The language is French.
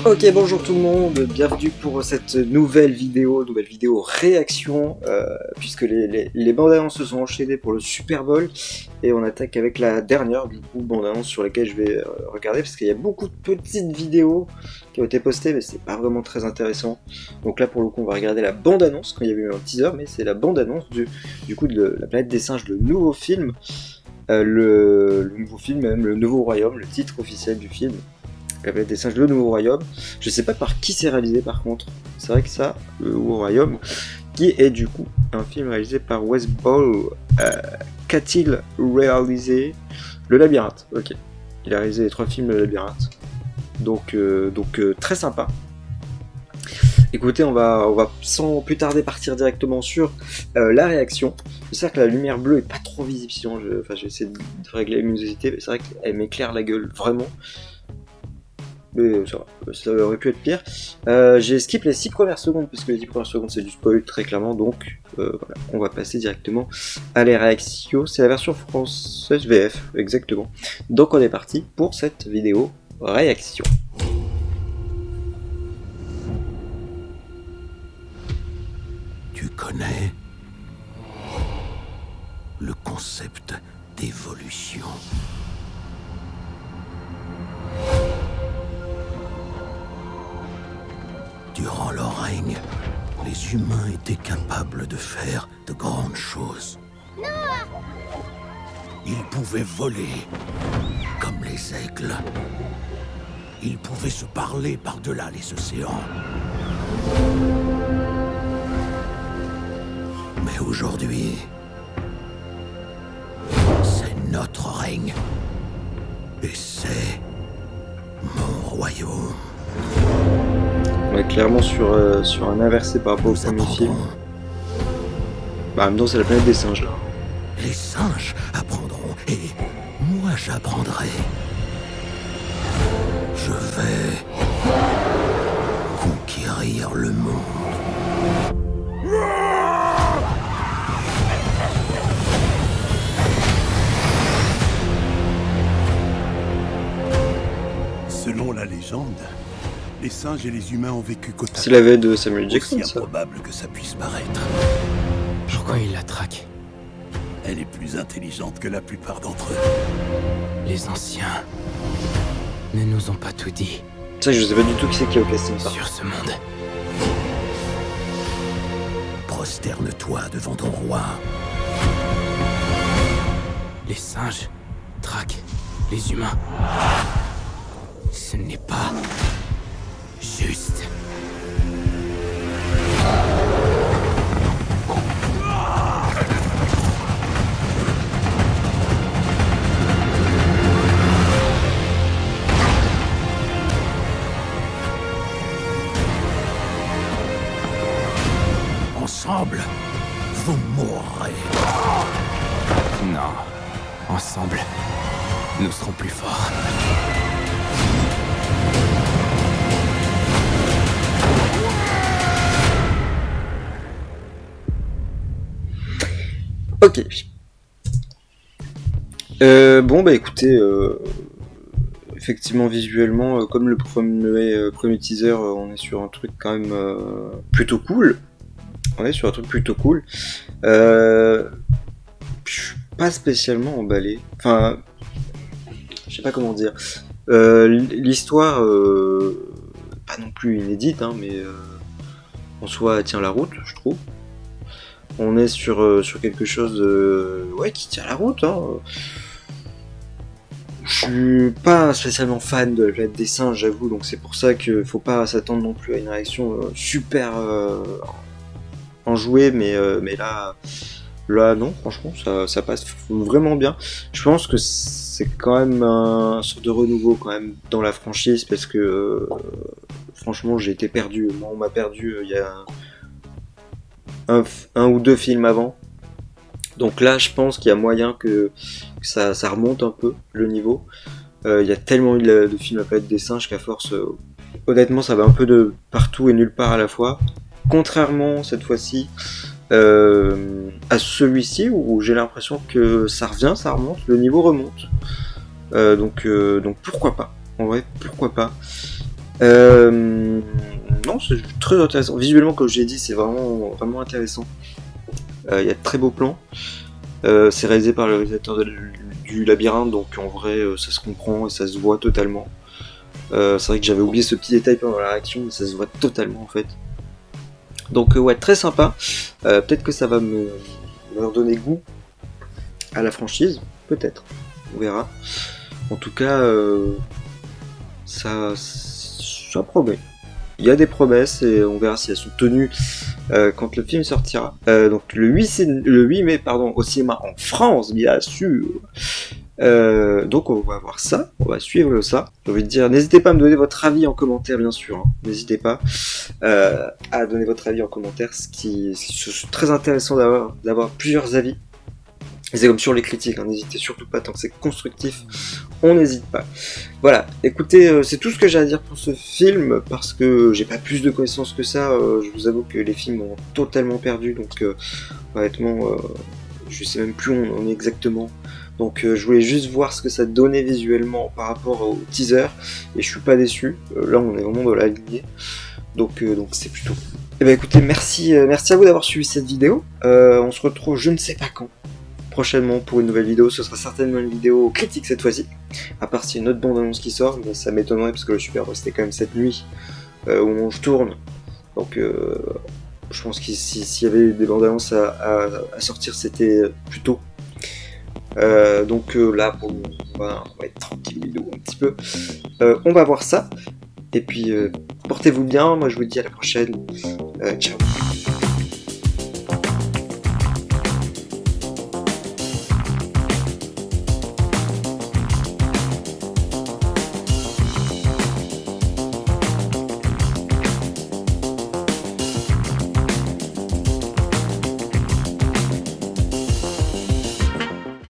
Ok, bonjour tout le monde, bienvenue pour cette nouvelle vidéo réaction, puisque les bandes annonces se sont enchaînées pour le Super Bowl, et on attaque avec la dernière, du coup, bande annonce sur laquelle je vais regarder, parce qu'il y a beaucoup de petites vidéos qui ont été postées, mais c'est pas vraiment très intéressant. Donc là, pour le coup, on va regarder la bande annonce, quand il y avait eu un teaser, mais c'est la bande annonce du coup de La Planète des Singes, le nouveau film, le nouveau film, même le Nouveau Royaume, le titre officiel du film. La Planète des Singes, le Nouveau Royaume. Je sais pas par qui c'est réalisé par contre. C'est vrai que ça, le Nouveau Royaume, qui est du coup un film réalisé par Wes Ball. Qu'a-t-il réalisé? Le Labyrinthe, ok. Il a réalisé les 3 films Le Labyrinthe. Donc très sympa. Écoutez, on va sans plus tarder partir directement sur la réaction. J'espère que la lumière bleue est pas trop visible, sinon je vais essayer de régler la luminosité, mais c'est vrai qu'elle m'éclaire la gueule, vraiment. Mais ça aurait pu être pire. J'ai skip les 6 premières secondes, parce que les 10 premières secondes c'est du spoil très clairement, donc voilà, on va passer directement à les réactions. C'est la version française VF, exactement. Donc on est parti pour cette vidéo réaction. Tu connais le concept d'évolution. Durant leur règne, les humains étaient capables de faire de grandes choses. Ils pouvaient voler comme les aigles. Ils pouvaient se parler par-delà les océans. Mais aujourd'hui, c'est notre règne. Et c'est mon royaume. On est clairement sur un inversé par rapport au premier film. Bah, en même temps, c'est la planète des singes là. Les singes apprendront et moi j'apprendrai. Je vais conquérir le monde. Selon la légende, les singes et les humains ont vécu côte à côte. C'est la veille de Samuel Jackson, Aussi ça. improbable que ça puisse paraître. Pourquoi il la traque? Elle est plus intelligente que la plupart d'entre eux. Les anciens ne nous ont pas tout dit Ça, je sais pas du tout qui c'est qui est au casting. sur ce monde. Prosterne-toi devant ton roi. Les singes traquent les humains. Ce n'est pas juste. Ensemble, vous mourrez. Non. Ensemble, nous serons plus forts. Ok. Bon bah écoutez, effectivement visuellement, comme le premier teaser, on est sur un truc quand même plutôt cool. Je suis pas spécialement emballé. Enfin, je sais pas comment dire. L'histoire, pas non plus inédite, hein, mais en soi elle tient la route, je trouve. On est sur quelque chose qui tient la route. Hein. Je suis pas spécialement fan de La Planète des Singes, j'avoue, donc c'est pour ça qu'il faut pas s'attendre non plus à une réaction super enjouée, mais là non, franchement, ça passe vraiment bien. Je pense que c'est quand même un sorte de renouveau quand même dans la franchise, parce que franchement j'ai été perdu. Moi on m'a perdu il y a un ou 2 films avant. Donc là, je pense qu'il y a moyen que ça remonte un peu le niveau. Il y a tellement eu de films à Planète des Singes qu'à force, honnêtement, ça va un peu de partout et nulle part à la fois. Contrairement cette fois-ci à celui-ci où j'ai l'impression que ça revient, ça remonte, le niveau remonte. Donc pourquoi pas. En vrai, pourquoi pas. Non, c'est très intéressant. Visuellement, comme j'ai dit, c'est vraiment, vraiment intéressant. Il y a de très beaux plans. C'est réalisé par le réalisateur du Labyrinthe, donc en vrai, ça se comprend et ça se voit totalement. C'est vrai que j'avais oublié ce petit détail pendant la réaction, mais ça se voit totalement en fait. Donc ouais, très sympa. Peut-être que ça va me redonner goût à la franchise, peut-être. On verra. En tout cas, ça promet. Il y a des promesses et on verra si elles sont tenues quand le film sortira. Donc le 8 mai au cinéma en France, bien sûr. Donc on va voir ça, on va suivre ça. J'ai envie de dire, n'hésitez pas à me donner votre avis en commentaire, bien sûr. Hein. N'hésitez pas à donner votre avis en commentaire, c'est très intéressant d'avoir plusieurs avis. Et c'est comme sur les critiques, hein. N'hésitez surtout pas, tant que c'est constructif, on n'hésite pas. Voilà, écoutez, c'est tout ce que j'ai à dire pour ce film, parce que j'ai pas plus de connaissances que ça. Je vous avoue que les films m'ont totalement perdu, donc honnêtement, je sais même plus où on est exactement. Donc je voulais juste voir ce que ça donnait visuellement par rapport au teaser, et je suis pas déçu. Là on est vraiment dans la lignée, donc c'est plutôt cool. Et ben écoutez, merci à vous d'avoir suivi cette vidéo. On se retrouve je ne sais pas quand, prochainement pour une nouvelle vidéo. Ce sera certainement une vidéo critique cette fois-ci, à part s'il y a une autre bande-annonce qui sort, mais ça m'étonnerait parce que le Super Bowl c'était quand même cette nuit au moment où je tourne. Donc je pense que s'il y avait des bandes-annonces à sortir, c'était plus tôt. Donc là, bon, on va être tranquille un petit peu. On va voir ça. Et puis, portez-vous bien. Moi, je vous dis à la prochaine. Ciao.